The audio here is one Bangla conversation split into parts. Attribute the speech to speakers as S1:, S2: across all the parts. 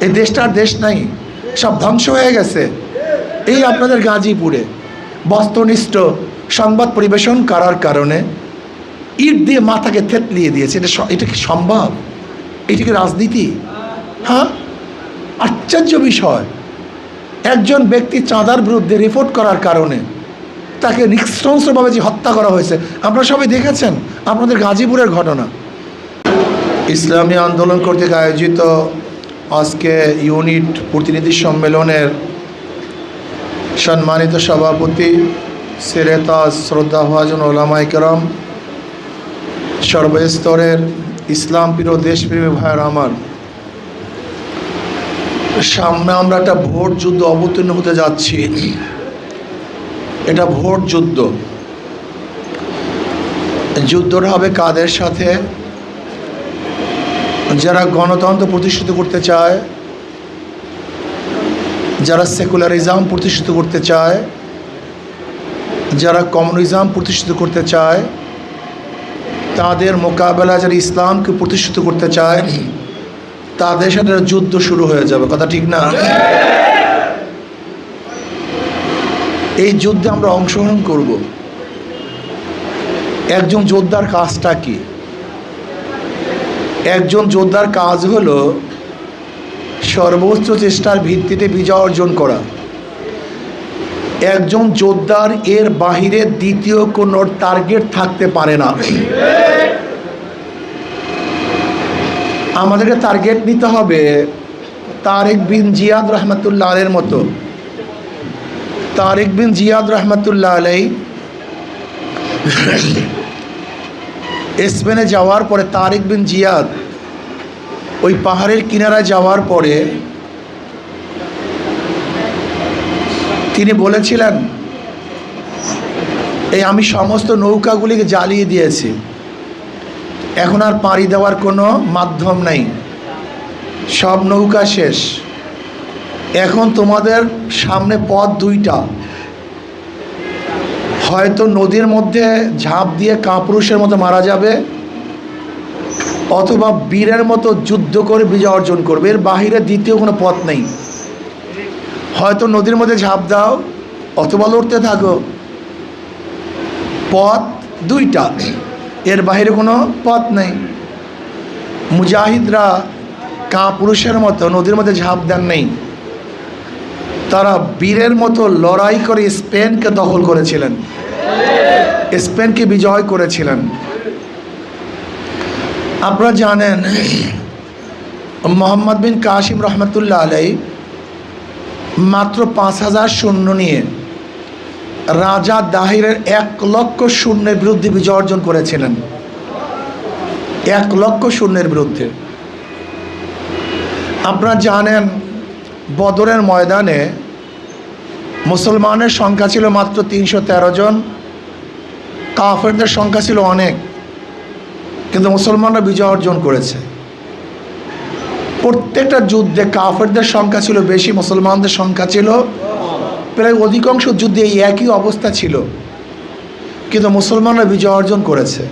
S1: এই দেশটার দেশ নাই, সব ধ্বংস হয়ে গেছে। এই আপনাদের গাজীপুরে বস্তুনিষ্ঠ সংবাদ পরিবেশন করার কারণে ইট দিয়ে মাথাকে থেতলিয়ে দিয়েছে। এটা কি সম্ভব? এটা কি রাজনীতি? হ্যাঁ, আশ্চর্য বিষয়। একজন ব্যক্তি চাঁদার বিরুদ্ধে রিপোর্ট করার কারণে তাকে নৃশংসভাবে যে হত্যা করা হয়েছে, আপনারা সবাই দেখেছেন আপনাদের গাজীপুরের ঘটনা। ইসলামী আন্দোলন কর্তৃক আয়োজিত আজকে ইউনিট প্রতিনিধি সম্মেলনের সম্মানিত সভাপতি সিরেতাজ শ্রদ্ধাভাজন ওলামায়ে কেরাম, সর্বস্তরের ইসলাম প্রিয় দেশপ্রেমী ভাইয়ের আমার, সামনে আমরা একটা ভোট যুদ্ধ অবতীর্ণ হতে যাচ্ছি। এটা ভোট যুদ্ধ। যুদ্ধটা হবে কাদের সাথে? যারা গণতন্ত্র প্রতিষ্ঠিত করতে চায়, যারা সেকুলারিজম প্রতিষ্ঠিত করতে চায়, যারা কমিউনিজম প্রতিষ্ঠিত করতে চায়, তাদের মোকাবেলা যারা ইসলামকে প্রতিষ্ঠিত করতে চায়, তাদের সাথে যুদ্ধ শুরু হয়ে যাবে। কথা ঠিক না? এই যুদ্ধে আমরা অংশগ্রহণ করব। একজন যোদ্ধার কাজটা কি? একজন যোদ্ধার কাজ হলো সর্বোচ্চ চেষ্টার ভিত্তিতে বিজয় অর্জন করা। একজন যোদ্ধার এর বাহিরে দ্বিতীয় কোনো টার্গেট থাকতে পারে না। আমাদেরকে টার্গেট নিতে হবে তারেক বিন জিয়াদ রহমতুল্লাহ আলাইহির মতো। তারেক বিন জিয়াদ রহমতুল্লাহ আলাইহি স্পেনে যাওয়ার পরে, তারেক বিন জিয়াদ ওই পাহাড়ের কিনারায় যাওয়ার পরে তিনি বলেছিলেন, এই আমি সমস্ত নৌকাগুলিকে জ্বালিয়ে দিয়েছি, এখন আর পাড়ি দেওয়ার কোনো মাধ্যম নাই, সব নৌকা শেষ। এখন তোমাদের সামনে পথ দুইটা, হয়তো নদীর মধ্যে ঝাঁপ দিয়ে কাপুরুষের মতো মারা যাবে, অথবা বীরের মতো যুদ্ধ করে বিজয় অর্জন করবে। এর বাহিরে দ্বিতীয় কোনো পথ নেই। হয়তো নদীর মধ্যে ঝাঁপ দাও অথবা লড়তে থাকো, পথ দুইটা, এর বাহিরে কোনো পথ নেই। মুজাহিদরা কাপুরুষের মতো নদীর মধ্যে ঝাঁপ দেন নেই, তারা বীরের মতো লড়াই করে স্পেনকে দখল করেছিলেন, স্পেনকে বিজয় করেছিলেন। আপনারা জানেন মোহাম্মদ বিন কাসিম রহমতুল্লাহ আলাইহি মাত্র 5000 সৈন্য নিয়ে রাজা দাহিরের 1,00,000 সৈন্যের বিরুদ্ধে বিজয় অর্জন করেছিলেন। 1,00,000 সৈন্যের বিরুদ্ধে। আপনারা জানেন বদরের ময়দানে মুসলমানের সংখ্যা ছিল মাত্র 313 জন, কাফেরদের সংখ্যা ছিল অনেক, কিন্তু মুসলমানরা বিজয় অর্জন করেছে। প্রত্যেকটা যুদ্ধে কাফেরদের সংখ্যা ছিল বেশি, মুসলমানদের সংখ্যা ছিল প্রায় অধিকাংশ যুদ্ধে এই একই অবস্থা ছিল, কিন্তু মুসলমানরা বিজয় অর্জন করেছে।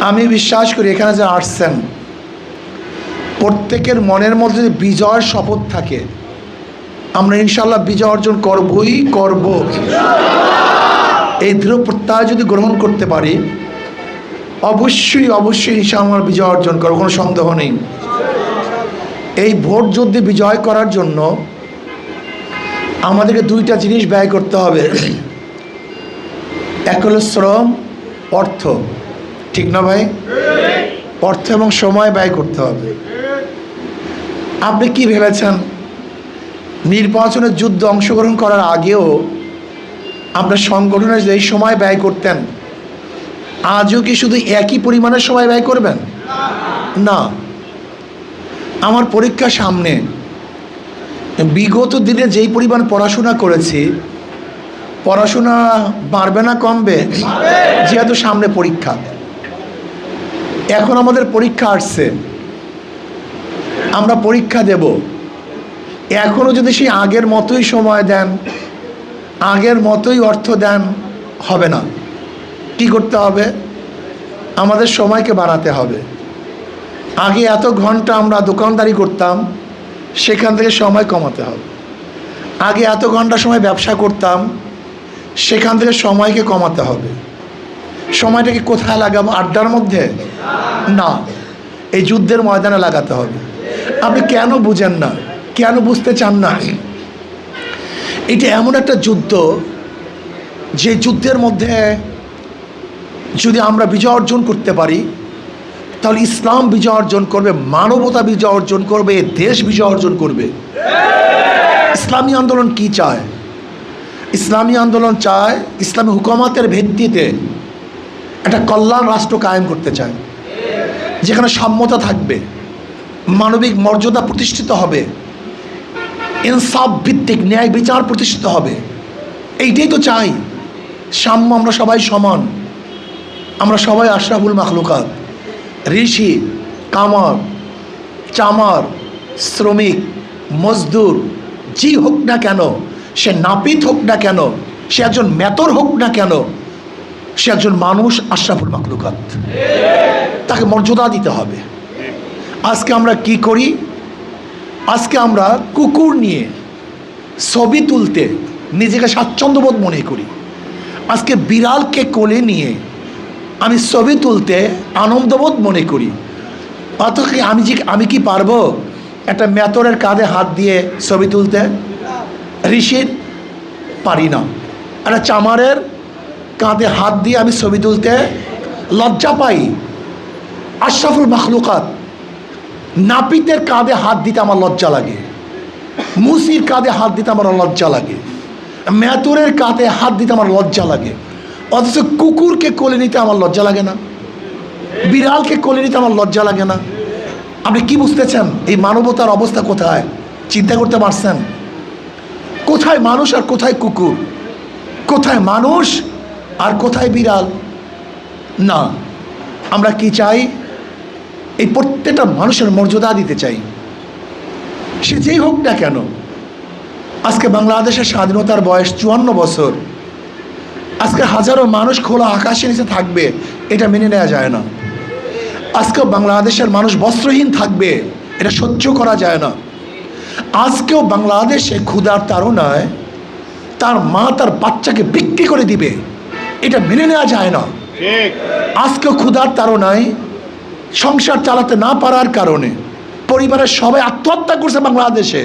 S1: আমি বিশ্বাস করি এখানে যারা আসছেন প্রত্যেকের মনের মধ্যে যদি বিজয়ের শপথ থাকে, আমরা ইনশাল্লাহ বিজয় অর্জন করবই করব। এই দৃঢ় প্রত্যয় যদি গ্রহণ করতে পারি, অবশ্যই অবশ্যই ইনশাআল্লাহ আমরা বিজয় অর্জন করব, কোনো সন্দেহ নেই। এই ভোট যুদ্ধে বিজয় করার জন্য আমাদেরকে দুইটা জিনিস ব্যয় করতে হবে। এক হলো শ্রম, অর্থ। ঠিক না ভাই? অর্থ এবং সময় ব্যয় করতে হবে। আপনি কি ভেবেছেন নির্বাচনের যুদ্ধে অংশগ্রহণ করার আগেও আপনার সংগঠনের যেই সময় ব্যয় করতেন, আজও কি শুধু একই পরিমাণের সময় ব্যয় করবেন? না। আমার পরীক্ষা সামনে, বিগত দিনে যেই পরিমাণ পড়াশোনা করেছি, পড়াশোনা বাড়বে না কমবে? যেহেতু সামনে পরীক্ষা, এখন আমাদের পরীক্ষা আসছে, আমরা পরীক্ষা দেব। এখনও যদি সেই আগের মতোই সময় দেন, আগের মতোই অর্থ দেন, হবে না। কি করতে হবে? আমাদের সময়কে বাড়াতে হবে। আগে এত ঘন্টা আমরা দোকানদারি করতাম, সেখান থেকে সময় কমাতে হবে। আগে এত ঘন্টা সময় ব্যবসা করতাম, সেখান থেকে সময়কে কমাতে হবে। সময়টাকে কোথায় লাগাবো? আড্ডার মধ্যে না, এই যুদ্ধের ময়দানে লাগাতে হবে। আপনি কেন বুঝেন না? কেন বুঝতে চান না? এটা এমন একটা যুদ্ধ, যে যুদ্ধের মধ্যে যদি আমরা বিজয় অর্জন করতে পারি, তাহলে ইসলাম বিজয় অর্জন করবে, মানবতা বিজয় অর্জন করবে, দেশ বিজয় অর্জন করবে। ইসলামী আন্দোলন কি চায়? ইসলামী আন্দোলন চায় ইসলামী হুকুমাতের ভিত্তিতে একটা কল্যাণ রাষ্ট্র কায়েম করতে চায়, যেখানে সাম্যতা থাকবে, মানবিক মর্যাদা প্রতিষ্ঠিত হবে, ইনসাফ ভিত্তিক ন্যায় বিচার প্রতিষ্ঠিত হবে। এইটাই তো চাই। সাম্য, আমরা সবাই সমান, আমরা সবাই আশরাফুল মাখলুকাত। ঋষি, কামার, চামার, শ্রমিক, মজদুর, যে হোক না কেন, সে নাপিত হোক না কেন, সে একজন মেতর হোক না কেন, সে একজন মানুষ, আশরাফুল মাখলুকাত। তাকে মর্যাদা দিতে হবে। আজকে আমরা কি করি? আজকে আমরা কুকুর নিয়ে ছবি তুলতে নিজেকে স্বাচ্ছন্দ্যবোধ মনে করি। আজকে বিড়ালকে কোলে নিয়ে আমি ছবি তুলতে আনন্দবোধ মনে করি। অথচ আমি কি পারবো একটা মেতরের কাঁধে হাত দিয়ে ছবি তুলতে? ঋষির পারি না। একটা চামারের কাঁধে হাত দিয়ে আমি ছবি তুলতে লজ্জা পাই। আশরাফুল মাখলুকাত নাপিতের কাঁধে হাত দিতে আমার লজ্জা লাগে, মুসির কাঁধে হাত দিতে আমার লজ্জা লাগে, মেতরের কাঁধে হাত দিতে আমার লজ্জা লাগে। অথচ কুকুরকে কোলে নিতে আমার লজ্জা লাগে না, বিড়ালকে কোলে নিতে আমার লজ্জা লাগে না। আপনি কি বুঝতেছেন? এই মানবতার অবস্থা কোথায়? চিন্তা করতে পারছেন? কোথায় মানুষ আর কোথায় কুকুর? কোথায় মানুষ আর কোথায় বিড়াল? না, আমরা কি চাই? এই প্রত্যেকটা মানুষের মর্যাদা দিতে চাই, সে যেই হোক না কেন। আজকে বাংলাদেশের স্বাধীনতার বয়স 54 বছর। আজকে হাজারো মানুষ খোলা আকাশের নিচে থাকবে, এটা মেনে নেওয়া যায় না। আজকেও বাংলাদেশের মানুষ বস্ত্রহীন থাকবে, এটা সহ্য করা যায় না। আজকেও বাংলাদেশে ক্ষুধার তাড়নায় তার মা তার বাচ্চাকে বিক্রি করে দিবে, এটা মেনে নেওয়া যায় না। আজকেও ক্ষুধার তাড়নায় সংসার চালাতে না পারার কারণে পরিবারের সবাই আত্মহত্যা করছে বাংলাদেশে,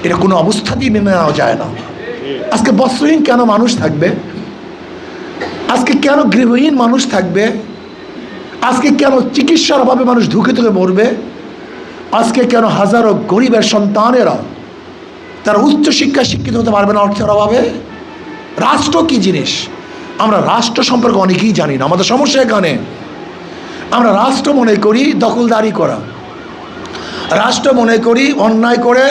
S1: এটা কোনো অবস্থাতেই মেনে নেওয়া যায় না। আজকে বস্ত্রহীন কেন মানুষ থাকবে? আজকে কেন গৃহহীন মানুষ থাকবে? আজকে কেন চিকিৎসার অভাবে মানুষ ধুকে ধুকে মরবে? আজকে কেন হাজারো গরিবের সন্তানেরা তারা উচ্চশিক্ষায় শিক্ষিত হতে পারবে না অর্থের অভাবে? রাষ্ট্র কি জিনিস আমরা রাষ্ট্র সম্পর্কে অনেকেই জানি না। আমাদের সমস্যা এখানে, আমরা রাষ্ট্র মনে করি দখলদারি করা, রাষ্ট্র মনে করি অন্যায় করে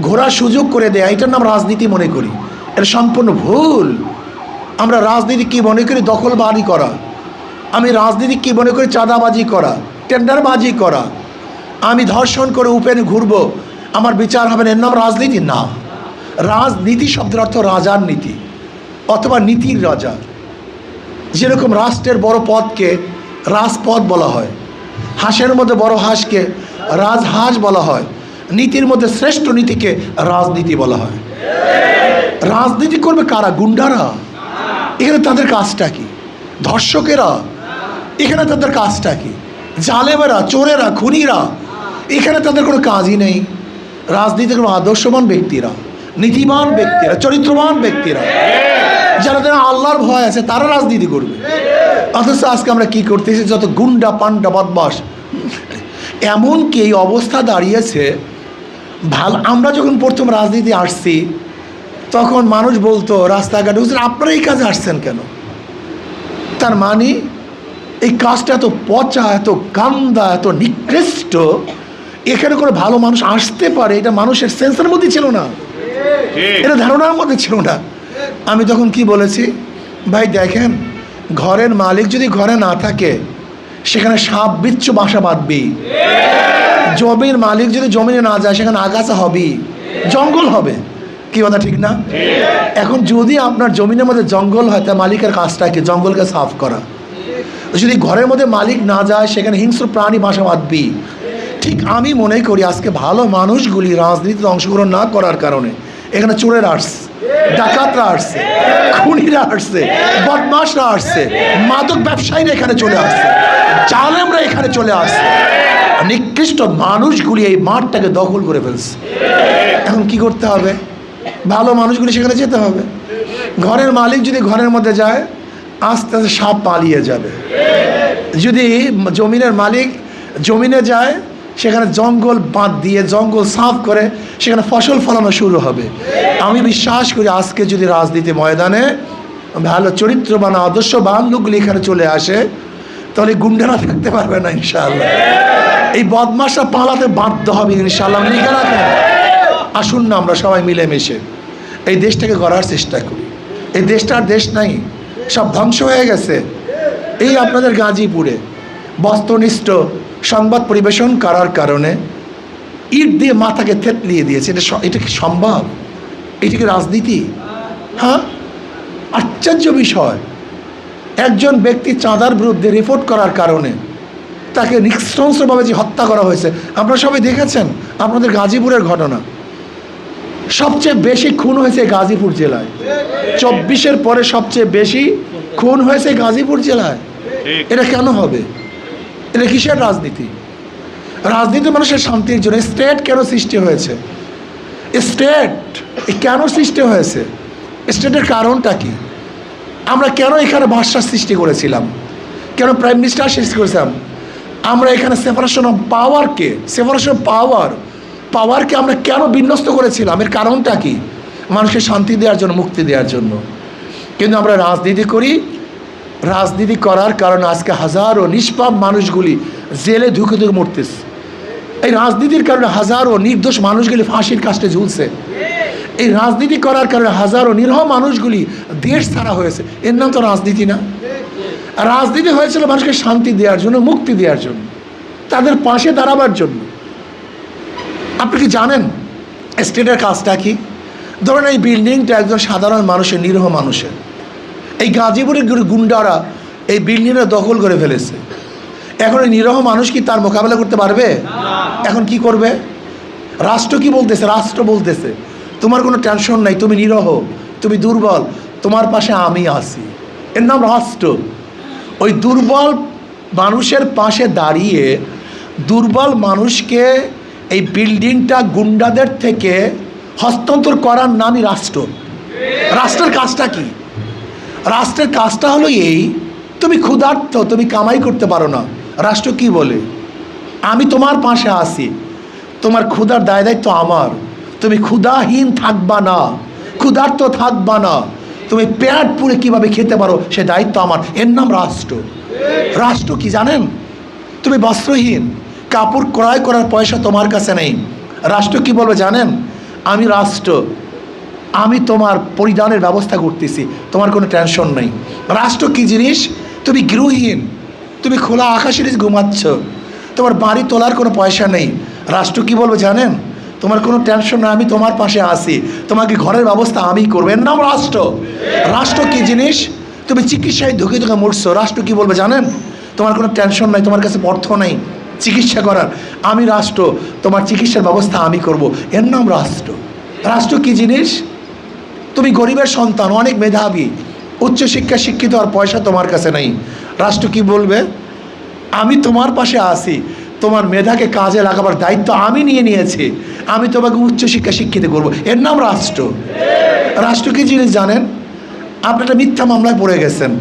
S1: ঘোরার সুযোগ করে দেয়া, এটার নাম রাজনীতি মনে করি। এটা সম্পূর্ণ ভুল। আমরা রাজনীতি কি মনে করি? দখলবাজি করা। আমি রাজনীতি কি মনে করি? চাঁদাবাজি করা, টেন্ডারবাজি করা। আমি ধর্ষণ করে উপেন ঘুরবো, আমার বিচার হবে না, এর নাম রাজনীতি না। রাজনীতি শব্দের অর্থ রাজার নীতি অথবা নীতির রাজা। যেরকম রাষ্ট্রের বড় পদকে রাজপদ বলা হয়, হাঁসের মধ্যে বড় হাঁসকে রাজহাঁস বলা হয়, নীতির মধ্যে শ্রেষ্ঠ নীতিকে রাজনীতি বলা হয়। রাজনীতি করবে কারা? গুন্ডারা। এখানে তাদের কাজটা কি? ধর্ষকেরা, এখানে তাদের কাজটা কি? জালেমেরা, চোরেরা, খুনিরা, এখানে তাদের কোনো কাজই নেই। রাজনীতি কোনো আদর্শবান ব্যক্তিরা, নীতিবান ব্যক্তিরা, চরিত্রবান ব্যক্তিরা, যারা তারা আল্লাহর ভয় আছে, তারা রাজনীতি করবে। অথচ আজকে আমরা কি করতেছি? যত গুন্ডা পান্ডা বদমাস। এমনকি এই অবস্থা দাঁড়িয়েছে, আমরা যখন প্রথম রাজনীতি আসছি তখন মানুষ বলতো রাস্তাঘাটে, হুজুর আপনারা এই কাজে আসছেন কেন? তার মানে এই কাজটা এত পচা, এত গান্দা, এত নিকৃষ্ট, এখানে কোনো ভালো মানুষ আসতে পারে এটা মানুষের সেন্সের মধ্যে ছিল না, এটা ধারণার মধ্যে ছিল না। আমি তখন কি বলেছি? ভাই দেখেন, ঘরের মালিক যদি ঘরে না থাকে সেখানে সাপ বিচ্ছু বাসা বাঁধবি। জমির মালিক যদি জমিনে না যায় সেখানে আগাছা হবে, জঙ্গল হবে। কি কথা ঠিক না? এখন যদি আপনার জমিনের মধ্যে জঙ্গল হয়, তা মালিকের কাজটা কি? জঙ্গলকে সাফ করা। যদি ঘরের মধ্যে মালিক না যায় সেখানে হিংস্র প্রাণী বাসা বাঁধবি। ঠিক আমি মনে করি আজকে ভালো মানুষগুলি রাজনীতিতে অংশগ্রহণ না করার কারণে এখানে চোরেরা আসছে, ডাকাতরা আসছে, খুনিরা আসছে, বদমাশরা আসছে, মাদক ব্যবসায়ীরা এখানে চলে আসছে, জালেমরা এখানে চলে আসছে, নিকৃষ্ট মানুষগুলি এই মাঠটাকে দখল করে ফেলছে। এখন কি করতে হবে? ভালো মানুষগুলি সেখানে যেতে হবে। ঘরের মালিক যদি ঘরের মধ্যে যায় আস্তে আস্তে সাপ পালিয়ে যাবে। যদি জমিনের মালিক জমিনে যায় সেখানে জঙ্গল বাঁধ দিয়ে জঙ্গল সাফ করে সেখানে ফসল ফলানো শুরু হবে। আমি বিশ্বাস করি আজকে যদি রাজনীতি ময়দানে ভালো চরিত্রবান আদর্শবান লোকগুলি এখানে চলে আসে তাহলে গুন্ডারা থাকতে পারবে না ইনশাআল্লাহ। এই বদমাশরা পালাতে বাধ্য হবে ইনশাআল্লাহ। লিখে রাখেন, আসুন না আমরা সবাই মিলেমিশে এই দেশটাকে গড়ার চেষ্টা করি। এই দেশটার দেশ নাই, সব ধ্বংস হয়ে গেছে। এই আপনাদের গাজীপুরে বস্ত্রনিষ্ঠ সংবাদ পরিবেশন করার কারণে ইট দিয়ে মাথাকে থেতলিয়ে দিয়েছে। এটা কি সম্ভব? এটা কি রাজনীতি? হ্যাঁ, আশ্চর্য বিষয়। একজন ব্যক্তি চাঁদার বিরুদ্ধে রিপোর্ট করার কারণে তাকে নৃশংসভাবে যে হত্যা করা হয়েছে আপনারা সবাই দেখেছেন। আপনাদের গাজীপুরের ঘটনা সবচেয়ে বেশি খুন হয়েছে গাজীপুর জেলায়। 24-এর পরে সবচেয়ে বেশি খুন হয়েছে গাজীপুর জেলায়। এটা কেন হবে? এটা কিসের রাজনীতি? রাজনীতি মানুষের শান্তির জন্য। স্টেট কেন সৃষ্টি হয়েছে? স্টেট কেন সৃষ্টি হয়েছে? স্টেটের কারণটা কি? আমরা কেন এখানে ভাষা সৃষ্টি করেছিলাম? কেন প্রাইম মিনিস্টার সৃষ্টি করেছিলাম? আমরা এখানে সেপারেশন অফ পাওয়ারকে পাওয়ারকে আমরা কেন বিন্যস্ত করেছিলাম? এর কারণটা কি? মানুষকে শান্তি দেওয়ার জন্য, মুক্তি দেওয়ার জন্য। কিন্তু আমরা রাজনীতি করি, রাজনীতি করার কারণে আজকে হাজারো নিষ্পাপ মানুষগুলি জেলে ধুকে ধুকে মরতেছে। এই রাজনীতির কারণে হাজারো নির্দোষ মানুষগুলি ফাঁসির কাস্টে ঝুলছে। এই রাজনীতি করার কারণে হাজারো নিরহ মানুষগুলি দেশ ছাড়া হয়েছে। এর নাম তো রাজনীতি না। রাজনীতি হয়েছিল মানুষকে শান্তি দেওয়ার জন্য, মুক্তি দেওয়ার জন্য, তাদের পাশে দাঁড়াবার জন্য। আপনি কি জানেন স্টেটের কাজটা কি? ধরেন এই বিল্ডিংটা একজন সাধারণ মানুষের, নিরহ মানুষের। এই গাজীপুরের গুন্ডারা এই বিল্ডিংটা দখল করে ফেলেছে। এখন এই নিরহ মানুষ কি তার মোকাবেলা করতে পারবে? এখন কি করবে? রাষ্ট্র কি বলতেছে? রাষ্ট্র বলতেছে তোমার কোনো টেনশন নাই, তুমি নিরহ, তুমি দুর্বল, তোমার পাশে আমি আছি। এর নাম রাষ্ট্র। ওই দুর্বল মানুষের পাশে দাঁড়িয়ে দুর্বল মানুষকে এই বিল্ডিংটা গুন্ডাদের থেকে হস্তান্তর করার নামই রাষ্ট্র। রাষ্ট্রের কাজটা কি? রাষ্ট্রের কাজটা হলো এই, তুমি ক্ষুধার্ত, তুমি কামাই করতে পারো না, রাষ্ট্র কি বলে? আমি তোমার পাশে আছি, তোমার ক্ষুধার দায় দায়িত্ব আমার, তুমি ক্ষুধাহীন থাকবা না, ক্ষুধার্ত থাকবা না, তুমি পেট পুড়ে কীভাবে খেতে পারো সে দায়িত্ব আমার। এর নাম রাষ্ট্র। রাষ্ট্র কি জানেন? তুমি বস্ত্রহীন, কাপড় ক্রয় করার পয়সা তোমার কাছে নেই, রাষ্ট্র কি বলবে জানেন? আমি রাষ্ট্র, আমি তোমার পরিধানের ব্যবস্থা করতেছি, তোমার কোনো টেনশন নেই। রাষ্ট্র কি জিনিস? তুমি গৃহহীন, তুমি খোলা আকাশের নিচে ঘুমাচ্ছ, তোমার বাড়ি তোলার কোনো পয়সা নেই, রাষ্ট্র কি বলবে জানেন? তোমার কোনো টেনশন না, আমি তোমার পাশে আছি, তোমাকে ঘরের ব্যবস্থা আমি করবো। এর নাম রাষ্ট্র। রাষ্ট্র কি জিনিস? তুমি চিকিৎসায় ধুকে ধুকে মরছো, রাষ্ট্র কি বলবে জানেন? তোমার কোনো টেনশন নাই, তোমার কাছে অর্থ নেই চিকিৎসা করার, আমি রাষ্ট্র, তোমার চিকিৎসার ব্যবস্থা আমি করব। এর নাম রাষ্ট্র। রাষ্ট্র কি জিনিস? তুমি গরিবের সন্তান, অনেক মেধাবী, উচ্চশিক্ষা শিক্ষিত, আর পয়সা তোমার কাছে নেই, রাষ্ট্র কি বলবে? আমি তোমার পাশে আছি, তোমার মেধাকে কাজে লাগাবার দায়িত্ব আমি নিয়েছি, আমি তোমাকে উচ্চশিক্ষা শিক্ষিত করব। এর নাম রাষ্ট্র। রাষ্ট্র কি জিনিস জানেন? আপনি একটা মিথ্যা মামলায় পড়ে গেছেন,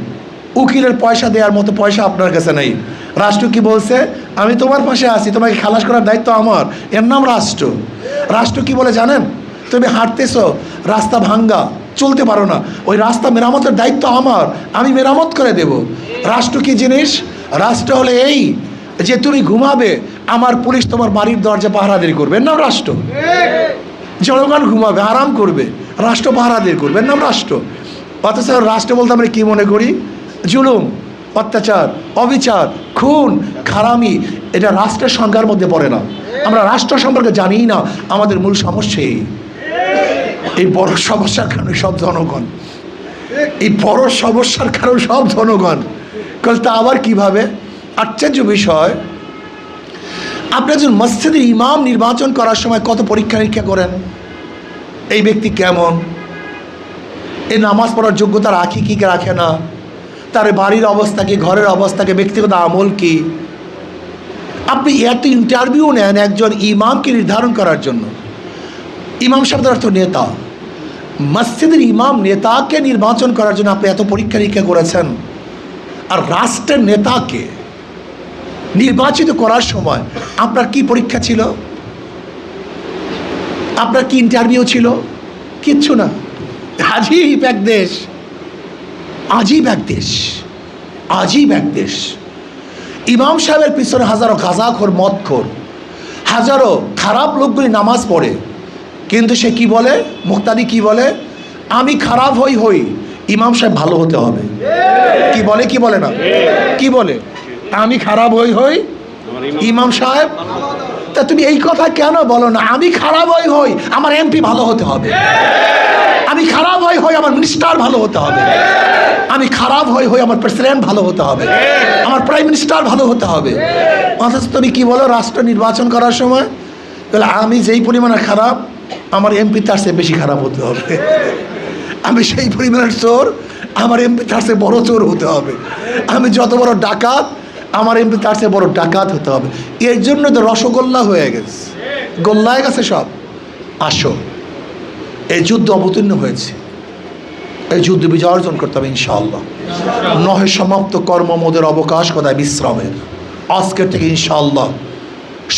S1: উকিলের পয়সা দেওয়ার মতো পয়সা আপনার কাছে নেই, রাষ্ট্র কি বলছে? আমি তোমার পাশে আছি, তোমাকে খালাস করার দায়িত্ব আমার। এর নাম রাষ্ট্র। রাষ্ট্র কি বলে জানেন? তুমি হাঁটতেছো, রাস্তা ভাঙ্গা, চলতে পারো না, ওই রাস্তা মেরামতের দায়িত্ব আমার, আমি মেরামত করে দেব। রাষ্ট্র কি জিনিস? রাষ্ট্র হলে এই যে তুমি ঘুমাবে, আমার পুলিশ তোমার বাড়ির দরজা পাহারাদারি করবে, এর নাম রাষ্ট্র। জনগণ ঘুমাবে, আরাম করবে, রাষ্ট্র পাহারাদারি করবে, এর নাম রাষ্ট্র। অথচ রাষ্ট্র বলতে আমরা কী মনে করি? জুলুম, অত্যাচার, অবিচার, খুন, খারামি, এটা রাষ্ট্রের সংজ্ঞার মধ্যে পড়ে না। আমরা রাষ্ট্র সম্পর্কে জানিই না। আমাদের মূল সমস্যা এই বড় সমস্যার কারণে সব জনগণ, এই বড় সমস্যার কারণে সব জনগণ তা আবার কিভাবে? আশ্চর্য বিষয়, আপনি একজন মসজিদের ইমাম নির্বাচন করার সময় কত পরীক্ষা নিরীক্ষা করেন। এই ব্যক্তি কেমন, এই নামাজ পড়ার যোগ্যতা রাখি কি রাখে না, তার বাড়ির অবস্থা কি, ঘরের অবস্থা কি, ব্যক্তিগত আমল কি। আপনি এত ইন্টারভিউ নেন একজন ইমামকে নির্ধারণ করার জন্য। ইমাম শব্দের অর্থ নেতা। মসজিদের ইমাম নেতাকে নির্বাচন করার জন্য আপনি এত পরীক্ষা নিরীক্ষা করেছেন। আর রাষ্ট্রের নেতাকে নির্বাচিত করার সময় আপনার কি পরীক্ষা ছিল, আপনার কি ইন্টারভিউ ছিল? কিচ্ছু না। আজীব এক দেশ, আজীব এক দেশ, আজীব এক দেশ। ইমাম সাহেবের পিছনে হাজারো গাঁজাখোর, মদখোর, হাজারো খারাপ লোকগুলি নামাজ পড়ে, কিন্তু সে কি বলে, মুক্তাদি কি বলে, আমি খারাপ হই, ইমাম সাহেব ভালো হতে হবে। কি বলে, কি বলে না, কি বলে, আমি খারাপ হই, ইমাম সাহেব। তা তুমি এই কথা কেন বলো না, আমি খারাপ হই, আমার এমপি ভালো হতে হবে, আমি খারাপ হই, আমার মিনিস্টার ভালো হতে হবে, আমি খারাপ হই, আমার প্রেসিডেন্ট ভালো হতে হবে, আমার প্রাইম মিনিস্টার ভালো হতে হবে। অথচ তুমি কি বলো রাষ্ট্র নির্বাচন করার সময়, তাহলে আমি যেই পরিমাণে খারাপ, আমার এমপি তার চেয়ে বেশি খারাপ হতে হবে। আমি সেই পরিমাণের চোর, আমার এমপি তার চেয়ে বড় চোর হতে হবে। আমি যত বড় ডাকাত, আমার এমপি তার চেয়ে বড় ডাকাত হতে হবে। এর জন্য তো রসগোল্লা হয়ে গেছে, গোল্লায় গেছে সব। আসো, এই যুদ্ধ অবতীর্ণ হয়েছে, এই যুদ্ধ বিজয় অর্জন করতে হবে ইনশাআল্লাহ। নহে সমাপ্ত কর্ম মোদের অবকাশ কোথায় বিশ্রামের। আজকের থেকে ইনশাআল্লাহ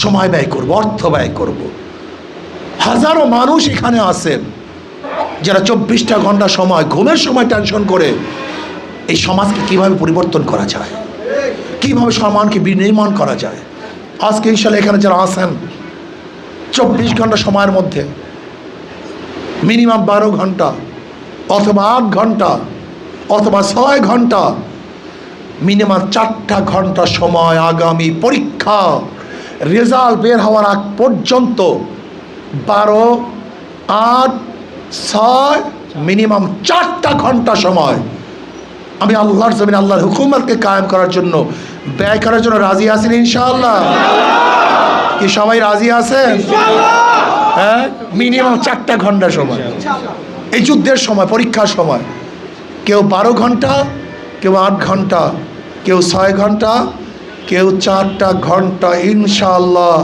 S1: সময় ব্যয় করব, অর্থ ব্যয় করব। হাজারো মানুষ এখানে আছেন যারা 24টা ঘন্টা সময়, ঘুমের সময় টেনশন করে এই সমাজকে কিভাবে পরিবর্তন করা যায়, কিভাবে সমাজকে বিনির্মাণ করা যায়। আজকে ইনশাআল্লাহ এখানে যারা আছেন 24 ঘন্টা সময়ের মধ্যে মিনিমাম 12 ঘন্টা অথবা 8 ঘন্টা অথবা 6 ঘন্টা, মিনিমাম 4টা ঘন্টা সময় আগামী পরীক্ষা রেজাল্ট বের হওয়ার আগ পর্যন্ত 12, 8, 6, মিনিমাম 4টা ঘন্টা সময় আমি আল্লাহর জমিন, আল্লাহর হুকুমতকে কায়েম করার জন্য ব্যয় করার জন্য রাজি আছেন ইনশাআল্লাহ? কি সবাই রাজি আছেন? হ্যাঁ, মিনিমাম 4টা ঘন্টা সময় এই যুদ্ধের সময়, পরীক্ষার সময়। কেউ 12 ঘন্টা, কেউ 8 ঘন্টা, কেউ 6 ঘন্টা, কেউ 4টা ঘন্টা ইনশাআল্লাহ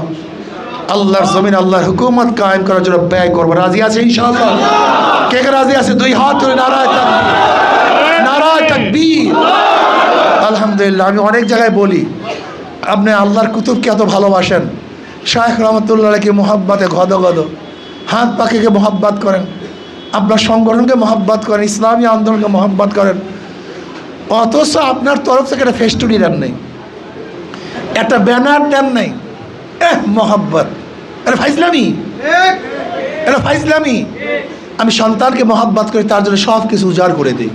S1: আল্লাহর জমিন, আল্লাহর হুকুমত কায়েম করার জন্য ব্যয় করবো। রাজি আছে ইনশাআল্লাহ? কে কে রাজি আছে? 2 হাত তুলে নারায়ে তাকবীর, নারায়ে তাকবীর। আলহামদুলিল্লাহ। আমি অনেক জায়গায় বলি, আপনি আল্লাহর কুতুবকে এত ভালোবাসেন, শায়েখ রহমতুল্লাহকে মোহাব্বতে গদ, হাত পাখিকে মোহাব্বত করেন, আপনার সংগঠনকে মোহাব্বত করেন, ইসলামী আন্দোলনকে মোহাব্বত করেন, অথচ আপনার তরফ থেকে একটা ফেস্টুনি দেন নেই, একটা ব্যানার দেন নেই। মোহাব্বত, এটা ফাইজলামি, এটা ফাইজলামি। আমি সন্তানকে মোহাব্বত করি, তার জন্য সব কিছু উজাড় করে দিই।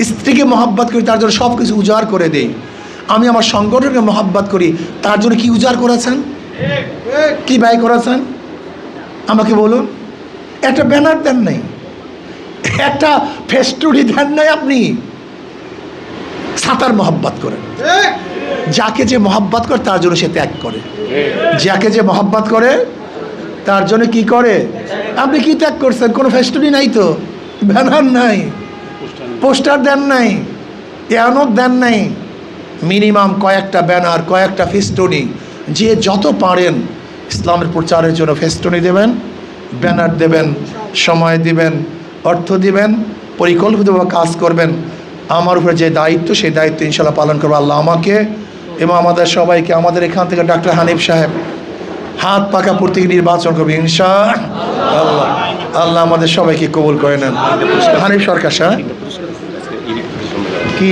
S1: স্ত্রীকে মোহাব্বত করি, তার জন্য সব কিছু উজাড় করে দিই। আমি আমার সংগঠনকে মোহাব্বত করি, তার জন্য কি উজাড় করেছেন, কি ব্যয় করেছেন আমাকে বলুন। একটা ব্যানার দেন নাই, একটা ফেস্টুনি দেন নাই। আপনি সাতার মোহাব্বত করেন, যাকে যে মোহাব্বত করে তার জন্য সে ত্যাগ করে, যাকে যে মোহাব্বত করে তার জন্য কি করে। আপনি কি ত্যাগ করছেন? কোনো ফেস্টুনি নাই তো, ব্যানার নাই, পোস্টার দেন নাই, এয়ানত দেন নাই। মিনিমাম কয়েকটা ব্যানার, কয়েকটা ফেস্টুনি, যে যত পারেন ইসলামের প্রচারের জন্য ফেস্টুনি দেবেন, ব্যানার দেবেন, সময় দিবেন, অর্থ দিবেন, পরিকল্পিতভাবে কাজ করবেন। আমার উপরে যে দায়িত্ব, সেই দায়িত্ব ইনশাআল্লাহ পালন করবো। আল্লাহ আমাকে এবং আমাদের সবাইকে, আমাদের এখান থেকে ডাক্তার হানিফ সাহেব হাত পাকা প্রতীক নির্বাচন করবে ইনশাআল্লাহ। আল্লাহ আমাদের সবাইকে কবুল করে নেন। হানিফ সরকার সাহেব কি